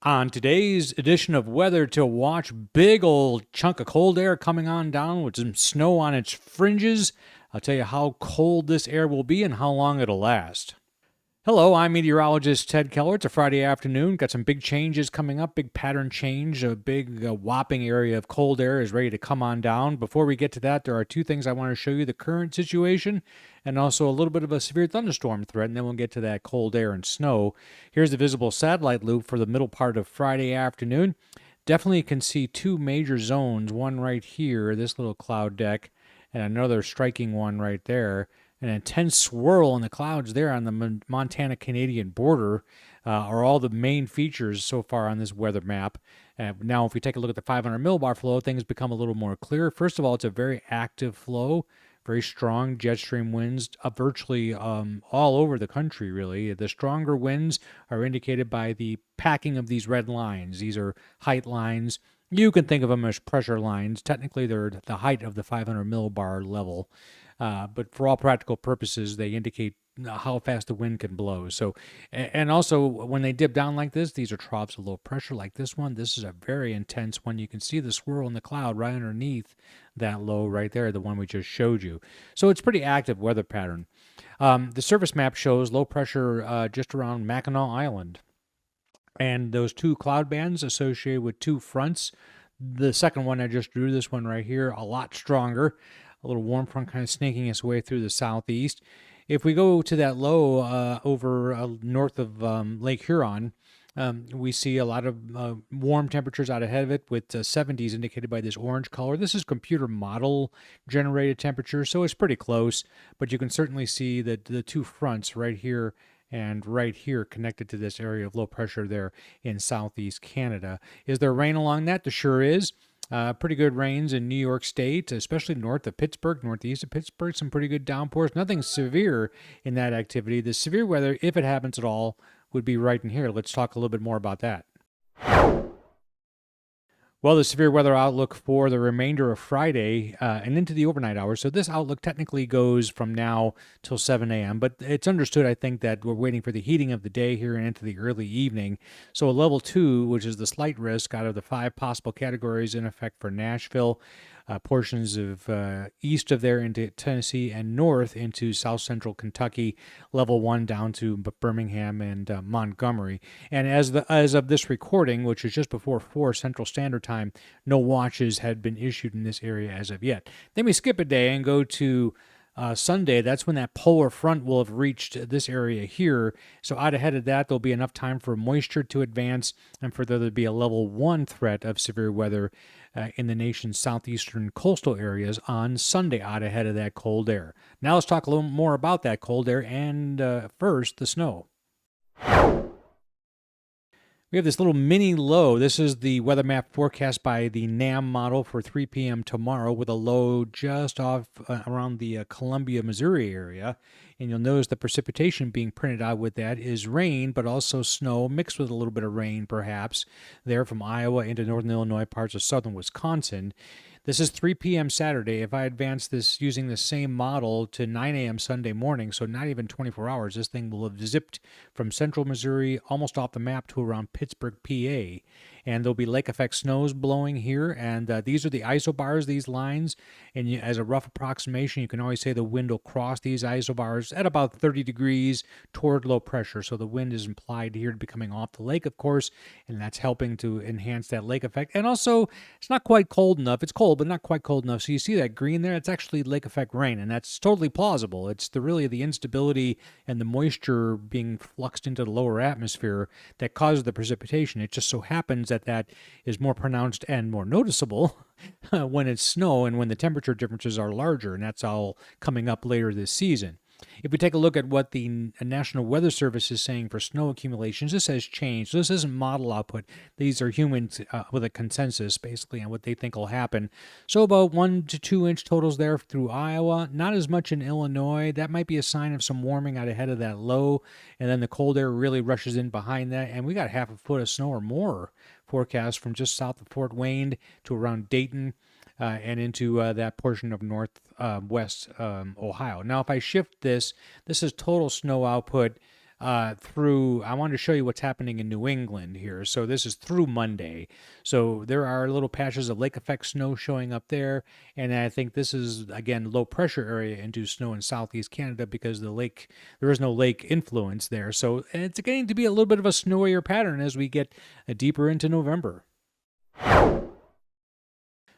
On today's edition of Weather to Watch, big old chunk of cold air coming on down with some snow on its fringes. I'll tell you how cold this air will be and how long it'll last. Hello, I'm meteorologist Ted Keller. It's a Friday afternoon. Got some big changes coming up, big pattern change. A big whopping area of cold air is ready to come on down. Before we get to that, there are two things I want to show you: the current situation and also a little bit of a severe thunderstorm threat, and then we'll get to that cold air and snow. Here's the visible satellite loop for the middle part of Friday afternoon. Definitely can see two major zones, one right here, this little cloud deck, and another striking one right there. An intense swirl in the clouds there on the Montana-Canadian border are all the main features so far on this weather map. Now, if we take a look at the 500 millibar flow, things become a little more clear. First of all, it's a very active flow, very strong jet stream winds virtually all over the country, really. The stronger winds are indicated by the packing of these red lines. These are height lines. You can think of them as pressure lines. Technically, they're the height of the 500 millibar level. But for all practical purposes, they indicate how fast the wind can blow. So, and also when they dip down like this, these are troughs of low pressure like this one. This is a very intense one. You can see the swirl in the cloud right underneath that low right there, the one we just showed you. So it's pretty active weather pattern. The surface map shows low pressure just around Mackinac Island. And those two cloud bands associated with two fronts. The second one I just drew, this one right here, a lot stronger. A little warm front kind of snaking its way through the southeast. If we go to that low over north of Lake Huron, we see a lot of warm temperatures out ahead of it with 70s indicated by this orange color. This is computer model generated temperature, so it's pretty close, but you can certainly see that the two fronts right here and right here connected to this area of low pressure there in southeast Canada. Is there rain along that? There sure is. Pretty good rains in New York State, especially north of Pittsburgh, northeast of Pittsburgh. Some pretty good downpours. Nothing severe in that activity. The severe weather, if it happens at all, would be right in here. Let's talk a little bit more about that. Well, the severe weather outlook for the remainder of Friday and into the overnight hours. So this outlook technically goes from now till 7 a.m., but it's understood, I think, that we're waiting for the heating of the day here and into the early evening. So a level 2, which is the slight risk out of the 5 possible categories in effect for Nashville, portions of east of there into Tennessee and north into south central Kentucky, level 1 down to Birmingham and Montgomery. And as of this recording, which is just before 4 Central Standard Time, no watches had been issued in this area as of yet. Then we skip a day and go to Sunday. That's when that polar front will have reached this area here. So out ahead of that, there'll be enough time for moisture to advance and for there to be a level 1 threat of severe weather in the nation's southeastern coastal areas on Sunday out ahead of that cold air. Now let's talk a little more about that cold air and first, the snow. We have this little mini low. This is the weather map forecast by the NAM model for 3 p.m. tomorrow with a low just off around the Columbia, Missouri area. And you'll notice the precipitation being printed out with that is rain, but also snow mixed with a little bit of rain, perhaps, there from Iowa into northern Illinois, parts of southern Wisconsin. This is 3 p.m. Saturday. If I advance this using the same model to 9 a.m. Sunday morning, so not even 24 hours, this thing will have zipped from central Missouri almost off the map to around Pittsburgh, PA. And there'll be lake effect snows blowing here. And these are the isobars, these lines. And as a rough approximation, you can always say the wind will cross these isobars at about 30 degrees toward low pressure. So the wind is implied here to be coming off the lake, of course, and that's helping to enhance that lake effect. And also, it's not quite cold enough. It's cold, but not quite cold enough. So you see that green there? It's actually lake effect rain, and that's totally plausible. It's really the instability and the moisture being fluxed into the lower atmosphere that causes the precipitation. It just so happens that is more pronounced and more noticeable when it's snow and when the temperature differences are larger, and that's all coming up later this season. If we take a look at what the National Weather Service is saying for snow accumulations, this has changed. This isn't model output. These are humans with a consensus, basically, on what they think will happen. So about 1 to 2 inch totals there through Iowa. Not as much in Illinois. That might be a sign of some warming out ahead of that low, and then the cold air really rushes in behind that, and we got half a foot of snow or more forecast from just south of Fort Wayne to around Dayton. And into that portion of northwest Ohio. Now, if I shift this is total snow output through, I wanted to show you what's happening in New England here. So this is through Monday. So there are little patches of lake effect snow showing up there. And I think this is, again, low pressure area induced snow in southeast Canada because there is no lake influence there. So it's getting to be a little bit of a snowier pattern as we get deeper into November.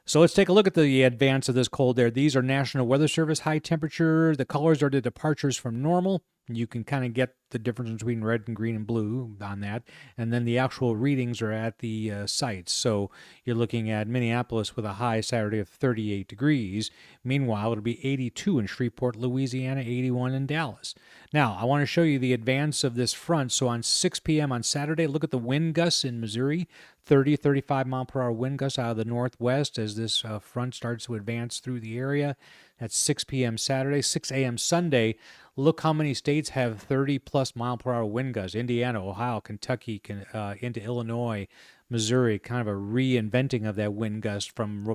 So let's take a look at the advance of this cold air. These are National Weather Service high temperature. The colors are the departures from normal. You can kind of get the difference between red and green and blue on that. And then the actual readings are at the sites. So you're looking at Minneapolis with a high Saturday of 38 degrees. Meanwhile, it'll be 82 in Shreveport, Louisiana, 81 in Dallas. Now, I want to show you the advance of this front. So on 6 p.m. on Saturday, look at the wind gusts in Missouri. 30, 35 mile per hour wind gusts out of the northwest as this front starts to advance through the area. That's 6 p.m. Saturday. 6 a.m. Sunday, look how many states have 30-plus mile per hour wind gusts. Indiana, Ohio, Kentucky, into Illinois, Missouri, kind of a reinventing of that wind gust from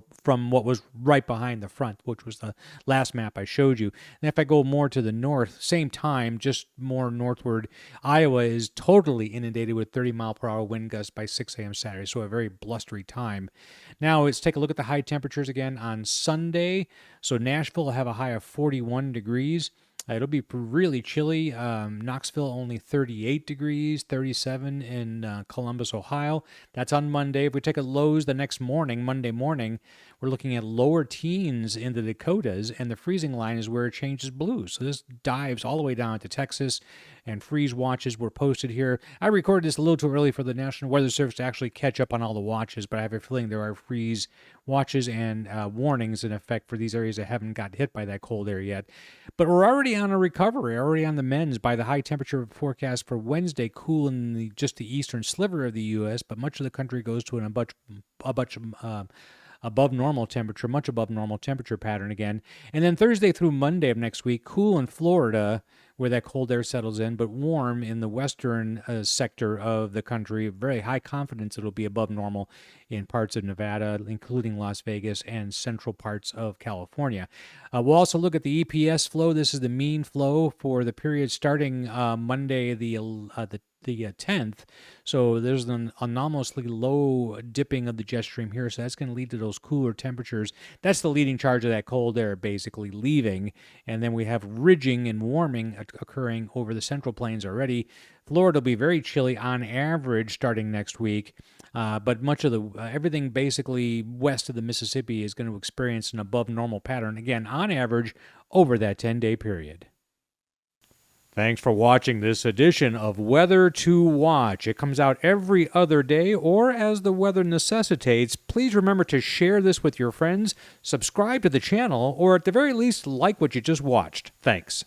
what was right behind the front, which was the last map I showed you. And if I go more to the north, same time, just more northward, Iowa is totally inundated with 30-mile-per-hour wind gusts by 6 a.m. Saturday, so a very blustery time. Now, let's take a look at the high temperatures again on Sunday. So Nashville will have a high of 41 degrees. It'll be really chilly. Knoxville only 38 degrees, 37 in Columbus, Ohio. That's on Monday. If we take a lows the next morning, Monday morning, we're looking at lower teens in the Dakotas, and the freezing line is where it changes blue. So this dives all the way down to Texas, and freeze watches were posted here. I recorded this a little too early for the National Weather Service to actually catch up on all the watches, but I have a feeling there are freeze watches and warnings in effect for these areas that haven't got hit by that cold air yet. But we're already on a recovery, already on the mends by the high temperature forecast for Wednesday, cool in just the eastern sliver of the U.S., but much of the country goes to an above normal temperature, much above normal temperature pattern again. And then Thursday through Monday of next week, cool in Florida, where that cold air settles in, but warm in the western sector of the country. Very high confidence it'll be above normal in parts of Nevada, including Las Vegas and central parts of California. We'll also look at the EPS flow. This is the mean flow for the period starting Monday, the 10th. So there's an anomalously low dipping of the jet stream here, so that's going to lead to those cooler temperatures. That's the leading charge of that cold air basically leaving, and then we have ridging and warming occurring over the central plains already. Florida will be very chilly on average starting next week, but much of everything basically west of the Mississippi is going to experience an above normal pattern, again, on average over that 10-day period. Thanks for watching this edition of Weather to Watch. It comes out every other day, or as the weather necessitates. Please remember to share this with your friends, subscribe to the channel, or at the very least, like what you just watched. Thanks.